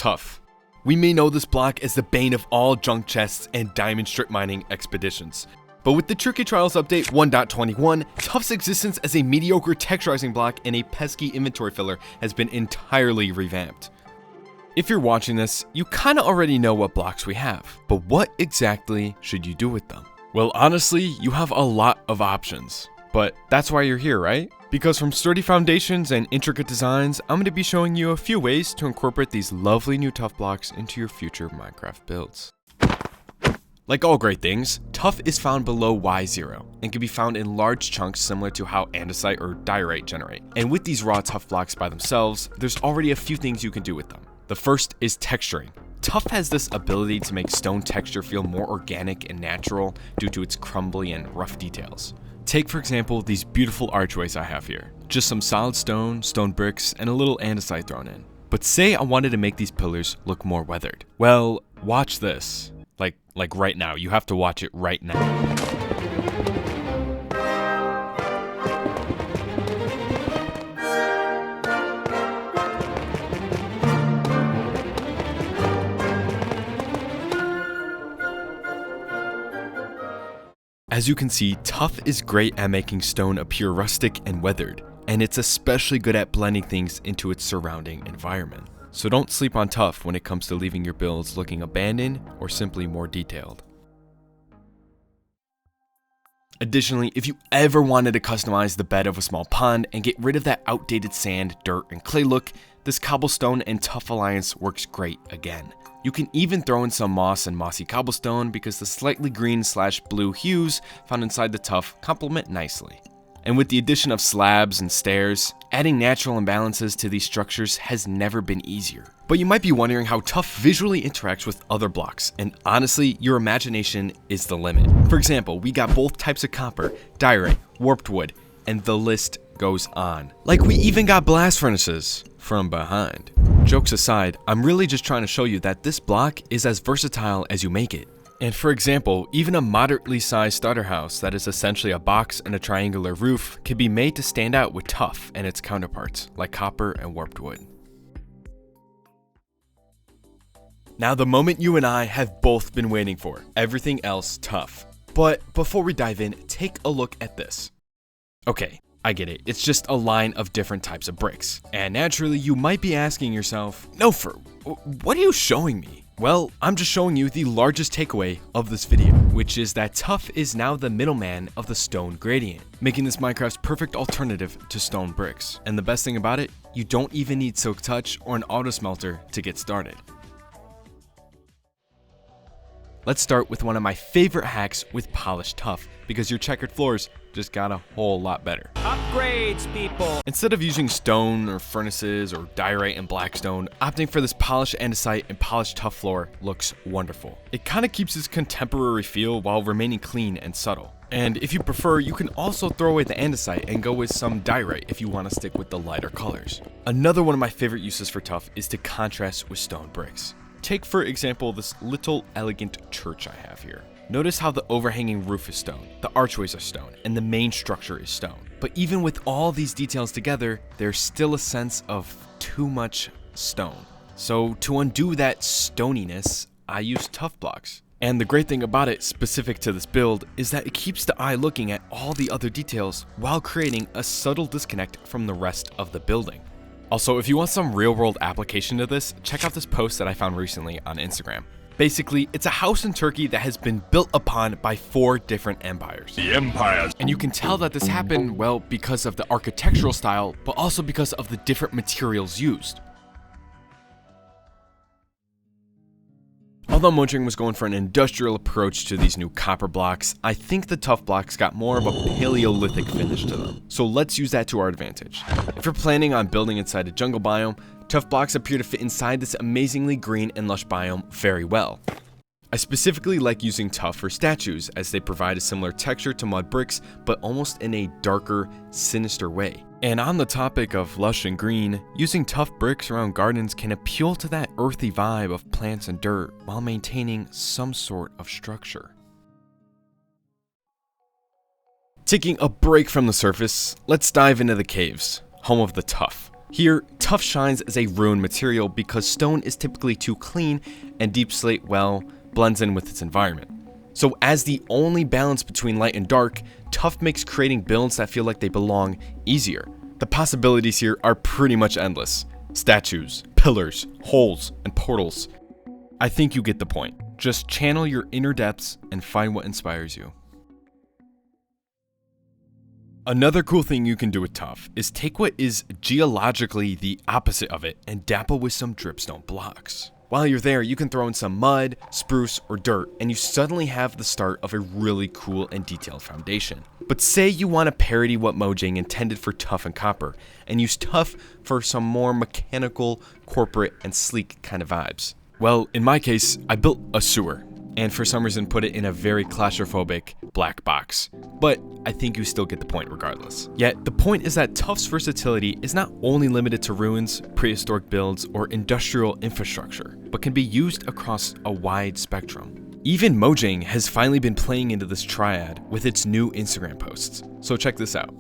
Tuff. We may know this block as the bane of all junk chests and diamond strip mining expeditions. But with the Tricky Trials update 1.21, Tuff's existence as a mediocre texturizing block and a pesky inventory filler has been entirely revamped. If you're watching this, you kinda already know what blocks we have, but what exactly should you do with them? Well, honestly, you have a lot of options, but that's why you're here, right? Because from sturdy foundations and intricate designs, I'm going to be showing you a few ways to incorporate these lovely new Tuff blocks into your future Minecraft builds. Like all great things, Tuff is found below Y0 and can be found in large chunks similar to how andesite or diorite generate. And with these raw Tuff blocks by themselves, there's already a few things you can do with them. The first is texturing. Tuff has this ability to make stone texture feel more organic and natural due to its crumbly and rough details. Take for example these beautiful archways I have here. Just some solid stone, stone bricks, and a little andesite thrown in. But say I wanted to make these pillars look more weathered. Well, watch this. Like right now, you have to watch it right now. As you can see, Tuff is great at making stone appear rustic and weathered, and it's especially good at blending things into its surrounding environment. So don't sleep on Tuff when it comes to leaving your builds looking abandoned or simply more detailed. Additionally, if you ever wanted to customize the bed of a small pond and get rid of that outdated sand, dirt, and clay look, this cobblestone and Tuff alliance works great again. You can even throw in some moss and mossy cobblestone because the slightly green/blue hues found inside the Tuff complement nicely. And with the addition of slabs and stairs, adding natural imbalances to these structures has never been easier. But you might be wondering how Tuff visually interacts with other blocks, and honestly, your imagination is the limit. For example, we got both types of copper, diorite, warped wood, and the list goes on. Like we even got blast furnaces from behind. Jokes aside, I'm really just trying to show you that this block is as versatile as you make it. And for example, even a moderately sized starter house that is essentially a box and a triangular roof can be made to stand out with Tuff and its counterparts, like copper and warped wood. Now the moment you and I have both been waiting for, everything else Tuff. But before we dive in, take a look at this. Okay, I get it, it's just a line of different types of bricks. And naturally, you might be asking yourself, Nofer, what are you showing me? Well, I'm just showing you the largest takeaway of this video, which is that Tuff is now the middleman of the stone gradient, making this Minecraft's perfect alternative to stone bricks. And the best thing about it, you don't even need Silk Touch or an auto smelter to get started. Let's start with one of my favorite hacks with polished Tuff, because your checkered floors just got a whole lot better. Upgrades, people! Instead of using stone or furnaces or diorite and blackstone, opting for this polished andesite and polished Tuff floor looks wonderful. It kind of keeps its contemporary feel while remaining clean and subtle. And if you prefer, you can also throw away the andesite and go with some diorite if you want to stick with the lighter colors. Another one of my favorite uses for Tuff is to contrast with stone bricks. Take for example this little elegant church I have here. Notice how the overhanging roof is stone, the archways are stone, and the main structure is stone. But even with all these details together, there's still a sense of too much stone. So to undo that stoniness, I use Tuff blocks. And the great thing about it, specific to this build, is that it keeps the eye looking at all the other details while creating a subtle disconnect from the rest of the building. Also, if you want some real-world application to this, check out this post that I found recently on Instagram. Basically, it's a house in Turkey that has been built upon by 4 different empires. The empires. And you can tell that this happened, well, because of the architectural style, but also because of the different materials used. Although Mojang was going for an industrial approach to these new copper blocks, I think the Tuff blocks got more of a Paleolithic finish to them. So let's use that to our advantage. If you're planning on building inside a jungle biome, Tuff blocks appear to fit inside this amazingly green and lush biome very well. I specifically like using Tuff for statues as they provide a similar texture to mud bricks, but almost in a darker, sinister way. And on the topic of lush and green, using Tuff bricks around gardens can appeal to that earthy vibe of plants and dirt while maintaining some sort of structure. Taking a break from the surface, let's dive into the caves, home of the Tuff. Here, Tuff shines as a ruined material because stone is typically too clean, and deep slate, well, blends in with its environment. So as the only balance between light and dark, Tuff makes creating builds that feel like they belong easier. The possibilities here are pretty much endless. Statues, pillars, holes, and portals. I think you get the point. Just channel your inner depths and find what inspires you. Another cool thing you can do with Tuff is take what is geologically the opposite of it and dapple with some dripstone blocks. While you're there, you can throw in some mud, spruce, or dirt, and you suddenly have the start of a really cool and detailed foundation. But say you want to parody what Mojang intended for Tuff and Copper, and use Tuff for some more mechanical, corporate, and sleek kind of vibes. Well, in my case, I built a sewer, and for some reason put it in a very claustrophobic black box. But I think you still get the point regardless. Yet, the point is that Tuff's versatility is not only limited to ruins, prehistoric builds, or industrial infrastructure, but can be used across a wide spectrum. Even Mojang has finally been playing into this triad with its new Instagram posts. So check this out.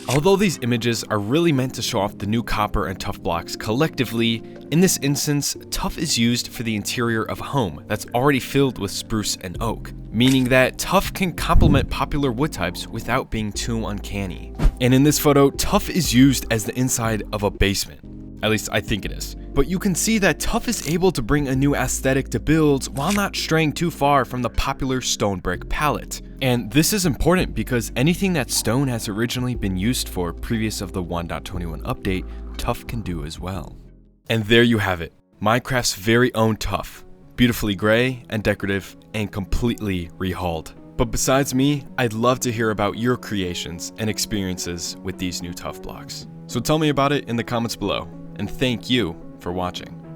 Although these images are really meant to show off the new Copper and Tuff blocks collectively, in this instance, Tuff is used for the interior of a home that's already filled with spruce and oak, meaning that Tuff can complement popular wood types without being too uncanny. And in this photo, Tuff is used as the inside of a basement. At least I think it is. But you can see that Tuff is able to bring a new aesthetic to builds while not straying too far from the popular stone brick palette. And this is important because anything that stone has originally been used for previous of the 1.21 update, Tuff can do as well. And there you have it, Minecraft's very own Tuff. Beautifully gray and decorative and completely rehauled. But besides me, I'd love to hear about your creations and experiences with these new Tuff blocks. So tell me about it in the comments below, and thank you for watching.